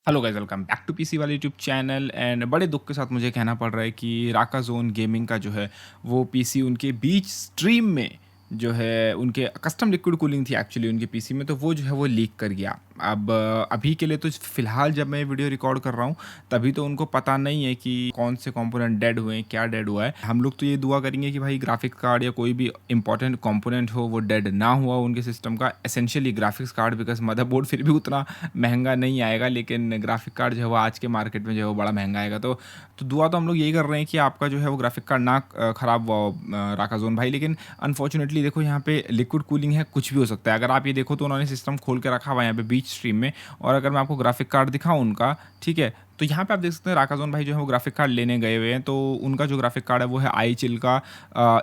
Hello guys, welcome back to PC वाले YouTube channel. And बड़े दुख के साथ मुझे कहना पड़ रहा है कि राका जोन गेमिंग का जो है वो पीसी उनके बीच स्ट्रीम में जो है उनके कस्टम लिक्विड कूलिंग थी एक्चुअली उनके पीसी में, तो वो जो है वो लीक कर गया। अब अभी के लिए तो फ़िलहाल जब मैं वीडियो रिकॉर्ड कर रहा हूँ तभी तो उनको पता नहीं है कि कौन से कंपोनेंट डेड हुए हैं, क्या डेड हुआ है। हम लोग तो ये दुआ करेंगे कि भाई ग्राफिक्स कार्ड या कोई भी इंपॉर्टेंट कंपोनेंट हो वो डेड ना हुआ उनके सिस्टम का, essentially graphics card, because motherboard फिर भी उतना महंगा नहीं आएगा, लेकिन ग्राफिक कार्ड जो है वो आज के मार्केट में जो है वो बड़ा महंगा आएगा। तो दुआ तो हम लोग यही कर रहे हैं कि आपका जो है वो ग्राफिक कार्ड ना ख़राब हुआ राका जोन भाई। लेकिन अनफॉर्चुनेटली देखो यहाँ पे लिक्विड कूलिंग है, कुछ भी हो सकता है। अगर आप ये देखो तो उन्होंने सिस्टम खोल के रखा हुआ है यहाँ पे बीच स्ट्रीम में, और अगर मैं आपको ग्राफिक कार्ड दिखाऊं उनका, ठीक है, तो यहाँ पे आप देख सकते हैं राकाजोन भाई जो है वो ग्राफिक कार्ड लेने गए हुए हैं। तो उनका जो ग्राफिक कार्ड है वो है आई चिल का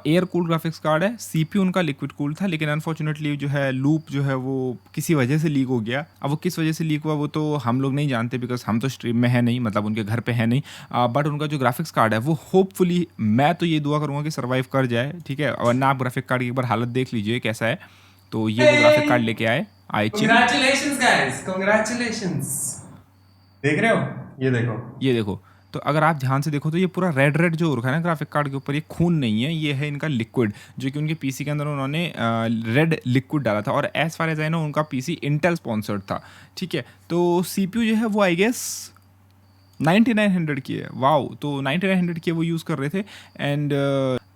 एयर कूल ग्राफिक्स कार्ड है। सीपीयू उनका लिक्विड कूल था, लेकिन अनफॉर्चुनेटली जो है लूप जो है वो किसी वजह से लीक हो गया। अब वो किस वजह से लीक हुआ वो तो हम लोग नहीं जानते, बिकॉज हम तो स्ट्रीम में है नहीं, मतलब उनके घर पे है नहीं। बट उनका जो ग्राफिक्स कार्ड है वो होपफुली, मैं तो ये दुआ करूँगा कि सर्वाइव कर जाए, ठीक है। वरना आप ग्राफिक कार्ड की एक बार हालत देख लीजिए कैसा है। तो ये वो ग्राफिक कार्ड Hey! लेके आए आई चिल। Congratulations guys! Congratulations! देख रहे हो? ये देखो। ये देखो, तो अगर आप ध्यान से देखो तो ये पूरा रेड रेड जो हो रखा है ना ग्राफिक कार्ड के ऊपर, ये खून नहीं है, ये है इनका लिक्विड, जो कि उनके पीसी के अंदर उन्होंने रेड लिक्विड डाला था। और as far as I know उनका पीसी इंटेल स्पॉन्सर्ड था, ठीक है। तो सीपीयू जो है वो आई गेस 9900 की है, वाओ। तो 9900 की वो यूज़ कर रहे थे। एंड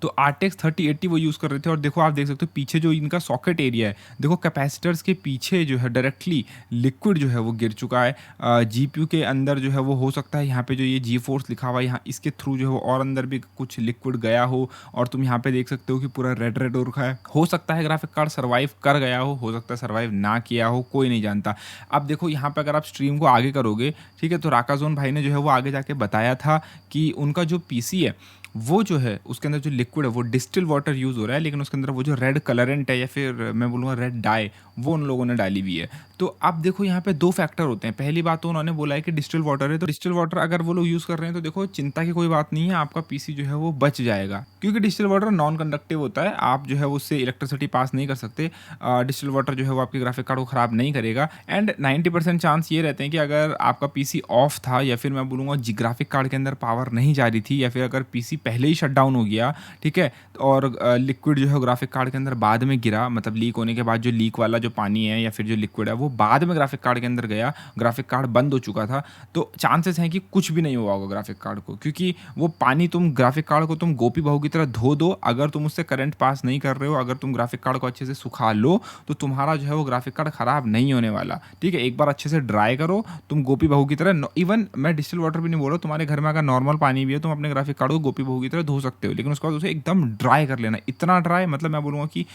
तो RTX 3080 वो यूज़ कर रहे थे। और देखो आप देख सकते हो पीछे जो इनका सॉकेट एरिया है, देखो कैपेसिटर्स के पीछे जो है डायरेक्टली लिक्विड जो है वो गिर चुका है। जीपीयू के अंदर जो है वो हो सकता है यहाँ पे जो ये जी फोर्स लिखा हुआ है यहाँ, इसके थ्रू जो है वो और अंदर भी कुछ लिक्विड गया हो। और तुम यहाँ पे देख सकते हो कि पूरा रेड रेड हो रखा है। हो सकता है ग्राफिक कार्ड सर्वाइव कर गया हो सकता है सर्वाइव ना किया हो, कोई नहीं जानता। अब देखो यहाँ पे अगर आप स्ट्रीम को आगे करोगे, ठीक है, तो राकाजोन भाई ने जो है वो आगे जाके बताया था कि उनका जो पीसी है वो जो है उसके अंदर जो लिक्विड है वो डिस्टिल वाटर यूज़ हो रहा है, लेकिन उसके अंदर वो जो रेड कलरेंट है या फिर मैं बोलूँगा रेड डाई, वो उन लोगों ने डाली हुई है। तो अब देखो यहाँ पे दो फैक्टर होते हैं। पहली बात तो उन्होंने बोला है कि डिस्टिल वाटर है, तो डिस्टिल वाटर अगर वो लोग यूज़ कर रहे हैं तो देखो चिंता की कोई बात नहीं है, आपका पीसी जो है वो बच जाएगा, क्योंकि डिस्टिल वाटर नॉन कंडक्टिव होता है। आप जो है उससे इलेक्ट्रिसिटी पास नहीं कर सकते। डिस्टिल वाटर जो है वो आपके ग्राफिक कार्ड को ख़राब नहीं करेगा। एंड 90% चांस ये रहते हैं कि अगर आपका पीसी ऑफ था या फिर मैं बोलूँगा ग्राफिक कार्ड के अंदर पावर नहीं जा रही थी, या फिर अगर पीसी पहले ही शट डाउन हो गया, ठीक है, और लिक्विड जो है ग्राफिक कार्ड के अंदर बाद में गिरा, मतलब लीक होने के बाद जो लीक वाला जो पानी है या फिर जो लिक्विड है वो बाद में ग्राफिक कार्ड के अंदर गया, ग्राफिक कार्ड बंद हो चुका था, तो चांसेस हैं कि कुछ भी नहीं हुआ होगा ग्राफिक कार्ड को। क्योंकि वो पानी तुम ग्राफिक कार्ड को तुम गोपी बहू की तरह धो दो, अगर तुम उससे करंट पास नहीं कर रहे हो, अगर तुम ग्राफिक कार्ड को अच्छे से सुखा लो, तो तुम्हारा जो है वो ग्राफिक कार्ड खराब नहीं होने वाला, ठीक है। एक बार अच्छे से ड्राई करो तुम गोपी बहू की तरह। इवन मैं डिस्टिल वाटर भी नहीं बोल रहा, तुम्हारे घर में अगर नॉर्मल पानी भी है तुम अपने ग्राफिक कार्ड को गोपी बहू की तरह धो सकते हो, लेकिन उसके बाद उसे एकदम ड्राई कर लेना। इतना ड्राई मतलब मैं बोलूँगा कि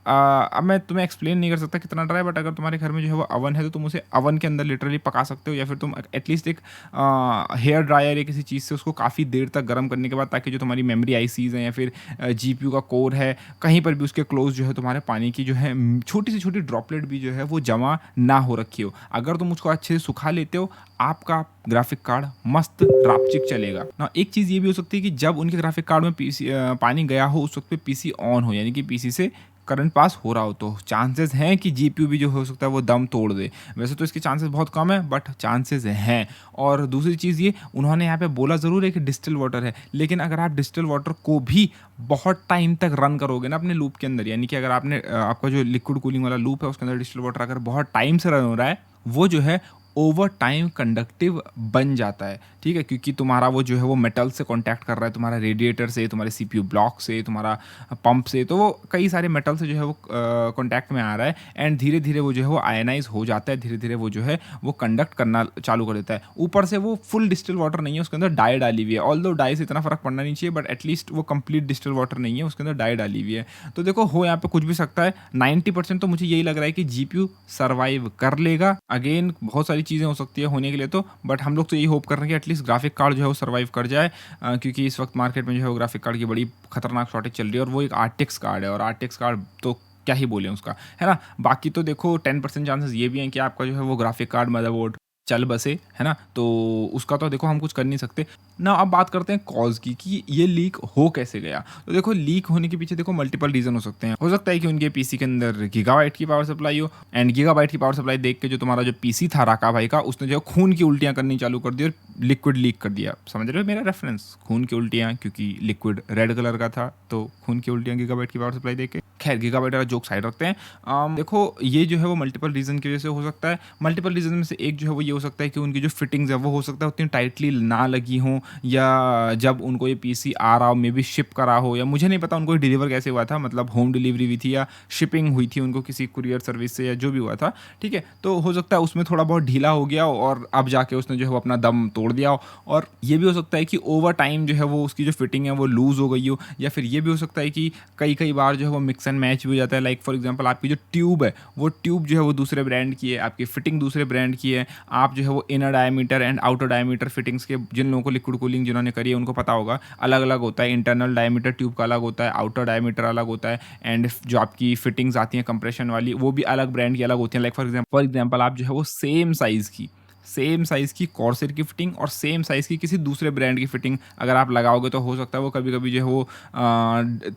अब मैं तुम्हें एक्सप्लेन नहीं कर सकता कितना ड्राई, बट अगर तुम्हारे घर में जो है वो अवन है तो तुम उसे अवन के अंदर लिटरली पका सकते हो, या फिर तुम एटलीस्ट एक हेयर ड्रायर या किसी चीज़ से उसको काफ़ी देर तक गर्म करने के बाद, ताकि जो तुम्हारी मेमोरी आईसीज हैं या फिर जीपीयू का कोर है कहीं पर भी उसके क्लोज जो है तुम्हारे पानी की जो है छोटी से छोटी ड्रॉपलेट भी जो है वो जमा ना हो रखी हो। अगर तुम उसको अच्छे से सुखा लेते हो, आपका ग्राफिक कार्ड मस्त रापचिक चलेगा ना। एक चीज़ ये भी हो सकती है कि जब उनके ग्राफिक कार्ड में पीसी पानी गया हो उस वक्त पे पीसी ऑन हो, यानी कि पीसी से करंट पास हो रहा हो, तो चांसेस हैं कि जीपीयू भी जो हो सकता है वो दम तोड़ दे। वैसे तो इसके चांसेस बहुत कम है, बट चांसेस हैं। और दूसरी चीज़ ये, उन्होंने यहाँ पे बोला ज़रूर है कि डिस्टिल वाटर है, लेकिन अगर आप डिस्टिल वाटर को भी बहुत टाइम तक रन करोगे ना अपने लूप के अंदर, यानी कि अगर आपने आपका जो लिक्विड कूलिंग वाला लूप है उसके अंदर डिस्टिल वाटर अगर बहुत टाइम से रन हो रहा है, वो जो है ओवर टाइम कंडक्टिव बन जाता है, ठीक है। क्योंकि तुम्हारा वो जो है वो मेटल से कांटेक्ट कर रहा है, तुम्हारा रेडिएटर से, तुम्हारे सीपीयू ब्लॉक से, तुम्हारा पंप से, तो वो कई सारे मेटल से जो है वो कांटेक्ट में आ रहा है। एंड धीरे धीरे वो जो है वो आयनाइज हो जाता है, धीरे धीरे वो जो है वो कंडक्ट करना चालू कर देता है। ऊपर से वो फुल डिस्टिल वाटर नहीं है, उसके अंदर डाई डाली हुई है। ऑल दो डाई से इतना फर्क पड़ना नहीं चाहिए, बट एटलीस्ट वो कंप्लीट डिस्टिल वाटर नहीं है, उसके अंदर डाई डाली हुई है। तो देखो हो यहाँ पे कुछ भी सकता है। 90% तो मुझे यही लग रहा है कि जीपीयू सर्वाइव कर लेगा। अगेन बहुत सारी चीज़ें हो सकती है होने के लिए तो, बट हम लोग तो यही होप कर रहे हैं कि एटलीस्ट ग्राफिक कार्ड जो है वो सर्वाइव कर जाए, क्योंकि इस वक्त मार्केट में जो है वो ग्राफिक कार्ड की बड़ी खतरनाक शॉर्टेज चल रही है। और वो एक आरटीएक्स कार्ड है, और आरटीएक्स कार्ड तो क्या ही बोले उसका, है ना। बाकी तो देखो 10% चांसेस ये भी हैं कि आपका जो है वो ग्राफिक कार्ड मदरबोर्ड चल बसे, है ना? तो उसका तो देखो हम कुछ कर नहीं सकते। ना अब बात करते हैं कॉज़ की कि ये लीक हो कैसे गया? तो देखो लीक होने के पीछे देखो मल्टीपल रीज़न हो सकते हैं। हो सकता है कि उनके पीसी के अंदर गीगाबाइट की पावर सप्लाई हो एंड गीगाबाइट की पावर सप्लाई देख के जो तुम्हारा जो पीसी था राका भाई का, उसने जो है खून की उल्टियाँ करनी चालू कर दी और लिक्विड लीक कर दिया। समझ रहे हो मेरा रेफ़रेंस? खून की उल्टियाँ क्योंकि लिक्विड रेड कलर का था, तो खून की उल्टियाँ गीगाबाइट की पावर सप्लाई देख के। खैर गीगाबाइट वाला जोक साइड रखते हैं। देखो ये जो है वो मल्टीपल रीज़न की वजह से हो सकता है। मल्टीपल रीज़न में से एक जो है वो ये हो सकता है कि उनकी जो फिटिंग्स है वो हो सकता है उतनी टाइटली ना लगी हों, या जब उनको ये पीसी आ रहा हो मे बी शिप करा हो, या मुझे नहीं पता उनको डिलीवर कैसे हुआ था, मतलब होम डिलीवरी हुई थी या शिपिंग हुई थी उनको किसी कुरियर सर्विस से या जो भी हुआ था, ठीक है? तो हो सकता है उसमें थोड़ा बहुत ढीला हो गया हो और अब जाके उसने जो है वो अपना दम तोड़ दिया हो। और ये भी हो सकता है कि ओवर टाइम जो है वो उसकी जो फिटिंग है वो लूज़ हो गई हो, या फिर ये भी हो सकता है कि कई बार जो है वो मिक्स एंड मैच भी हो जाता है। लाइक फॉर एग्जांपल आपकी जो ट्यूब है, वो ट्यूब जो है वो दूसरे ब्रांड की है, आपकी फिटिंग दूसरे ब्रांड की है। आप जो है वो inner diameter and outer diameter fittings के, जिन लोगों को लिक्विड कूलिंग जिन्होंने करी है उनको पता होगा, अलग अलग होता है। इंटरनल डायमीटर ट्यूब का अलग होता है, आउटर डायमीटर अलग होता है, एंड जो आपकी फिटिंग्स आती हैं कंप्रेशन वाली वो भी अलग ब्रांड की अलग होती हैं। लाइक फॉर एग्जाम्पल आप जो है वो सेम साइज़ की कॉर्सेट की फिटिंग और सेम साइज़ की किसी दूसरे ब्रांड की फिटिंग अगर आप लगाओगे तो हो सकता है वो कभी कभी जो है वो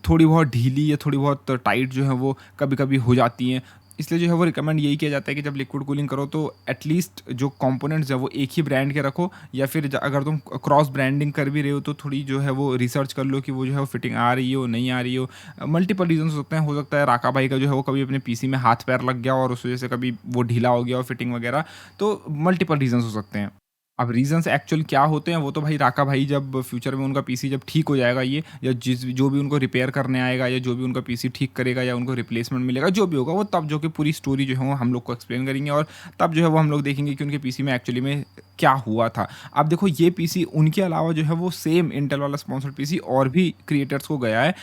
थोड़ी बहुत ढीली या थोड़ी बहुत टाइट जो है वो कभी कभी हो जाती हैं। इसलिए जो है वो रिकमेंड यही किया जाता है कि जब लिक्विड कूलिंग करो तो एटलीस्ट जो कंपोनेंट्स है वो एक ही ब्रांड के रखो, या फिर अगर तुम क्रॉस ब्रांडिंग कर भी रहे हो तो थोड़ी जो है वो रिसर्च कर लो कि वो जो है वो फिटिंग आ रही हो नहीं आ रही हो। मल्टीपल रीजन हो सकता है राका भाई का जो है वो कभी अपने पीसी में हाथ पैर लग गया और उस वजह से कभी वो ढीला हो गया और फिटिंग वगैरह, तो मल्टीपल रीजन हो सकते हैं। अब रीज़न्स एक्चुअल क्या होते हैं वो तो भाई राका भाई जब फ्यूचर में उनका पीसी जब ठीक हो जाएगा ये, या जो भी उनको रिपेयर करने आएगा या जो भी उनका पीसी ठीक करेगा या उनको रिप्लेसमेंट मिलेगा जो भी होगा, वो तब जो कि पूरी स्टोरी जो है वो हम लोग को एक्सप्लेन करेंगे और तब जो है वो हम लोग देखेंगे कि उनके पीसी में एक्चुअली में क्या हुआ था। अब देखो ये पीसी उनके अलावा जो है वो सेम इंटेल वाला स्पॉन्सर्ड पीसी और भी क्रिएटर्स को गया है,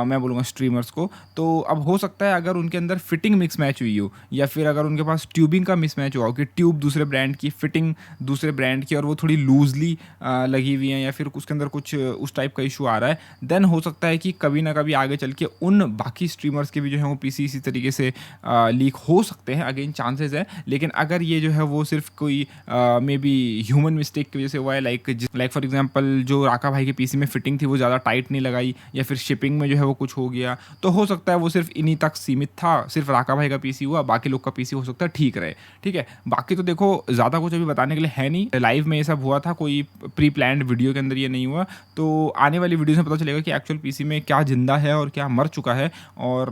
मैं बोलूँगा स्ट्रीमर्स को। तो अब हो सकता है अगर उनके अंदर फिटिंग मिक्स मैच हुई हो, या फिर अगर उनके पास ट्यूबिंग का मिस मैच हुआ हो कि ट्यूब दूसरे ब्रांड की, फिटिंग दूसरे ब्रांड की और वो थोड़ी लूजली लगी हुई हैं, या फिर उसके अंदर कुछ उस टाइप का इशू आ रहा है, देन हो सकता है कि कभी ना कभी आगे चल के उन बाकी स्ट्रीमर्स के भी जो है वो पीसी इसी तरीके से लीक हो सकते हैं। अगेन चांसेस है, लेकिन अगर ये जो है वो सिर्फ कोई मे बी ह्यूमन मिस्टेक की वजह से हुआ है, लाइक फॉर एग्जांपल जो राका भाई के पीसी में फिटिंग थी वो ज़्यादा टाइट नहीं लगाई, या फिर शिपिंग में जो है वो कुछ हो गया, तो हो सकता है वो सिर्फ इन्हीं तक सीमित था, सिर्फ राका भाई का पीसी हुआ, बाकी लोग का पीसी हो सकता है ठीक रहे। ठीक है, बाकी तो देखो ज़्यादा कुछ अभी बताने के लिए है नहीं, लाइव में ये सब हुआ था, कोई प्री प्लान्ड वीडियो के अंदर ये नहीं हुआ। तो आने वाली वीडियोस में पता चलेगा कि एक्चुअल पीसी में क्या जिंदा है और क्या मर चुका है और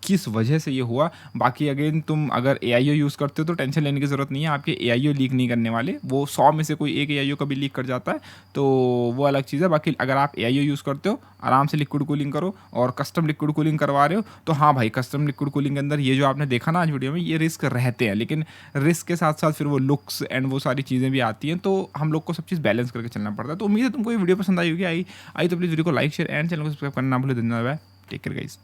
किस वजह से ये हुआ। बाकी अगेन तुम अगर AIO यूज़ करते हो तो टेंशन लेने की ज़रूरत नहीं है, आपके AIO लीक नहीं करने वाले, वो 100 में से कोई एक AIO कभी लीक कर जाता है तो वो अलग चीज़ है। बाकी अगर आप AIO यूज़ करते हो आराम से लिक्विड कूलिंग करो, और कस्टम लिक्विड कूलिंग करवा रहे हो तो हाँ भाई, कस्टम लिक्विड कूलिंग के अंदर ये जो आपने देखा ना आज वीडियो में, ये रिस्क रहते हैं, लेकिन रिस्क के साथ साथ फिर वो लुक्स एंड वो सारी चीज़ें भी आती हैं, तो हम लोग को सब चीज़ बैलेंस करके चलना पड़ता है। तो उम्मीद है तुमको ये वीडियो पसंद आई होगी। आई तो प्लीज़ वीडियो को लाइक शेयर एंड चैनल को सब्सक्राइब करना ना भूले। धन्यवाद, टेक केयर गाइस।